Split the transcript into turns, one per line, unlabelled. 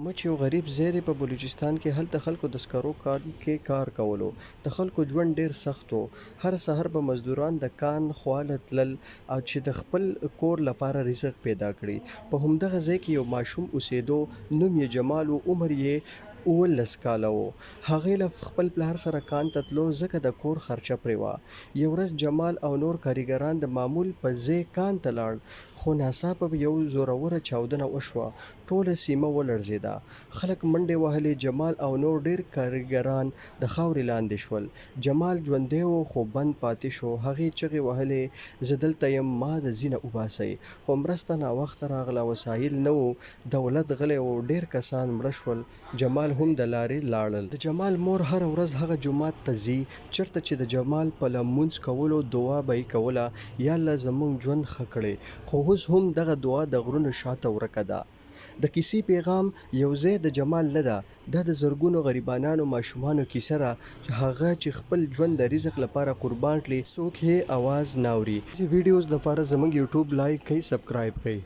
مچ یو غریب ځای په بلوچستان کې. هلته خلکو د سکرو کان کې کار کولو. د خلکو ژوند ډیر سخت و. هر سحر به مزدوران د کان خواله تلل او چې د خپل کور لپاره رزق پیدا کړي. په همدغه ځای کې یو ماشوم اوسېدو. نوم یې جمال و. عمر یې 19 کاله و. هغې له خپل پلار سره کان ته تلو ځکه د کور خرچه پرې وه. یو ورځ جمال او نور کارګران د معمول په ځای کان ته لاړ، خو ناڅاپه یو زوروره چاودنه وشوه. ټوله سیمه ولړزېده. خلک منډې وهلې. جمال او نور ډېر کارګران د خاورې لاندې شول. جمال ژوندی و خو بند پاتې شو. هغې چغې وهلې، زه دلته یم، ما د ځینه وباسئ. خو مرسته ناوخته راغله. وسایل نه وو، دولت غلی و، ډېر کسان مړه شول. جمال هم د لارې لاړل. د جمال مور هره ورځ هغه جومات ته ځي چېرته چې د جمال په لمونځ کولو دعا به یې کوله، یا الله زموږ ژوند ښه کړې. خو اوس هم دغه دعا د غرونو شاته ورکه ده. د کیسې پیغام یوازې د جمال نه ده، دا د زرګونو غریبانو ماشومانو کیسه ده، هغه چې خپل ژوند د رزق لپاره قربان کړي. څوک یې اواز نه اوري. داسې ویډیوز لپاره زموږ یوټیوب لایک کړئ، سبسکرایب کړئ.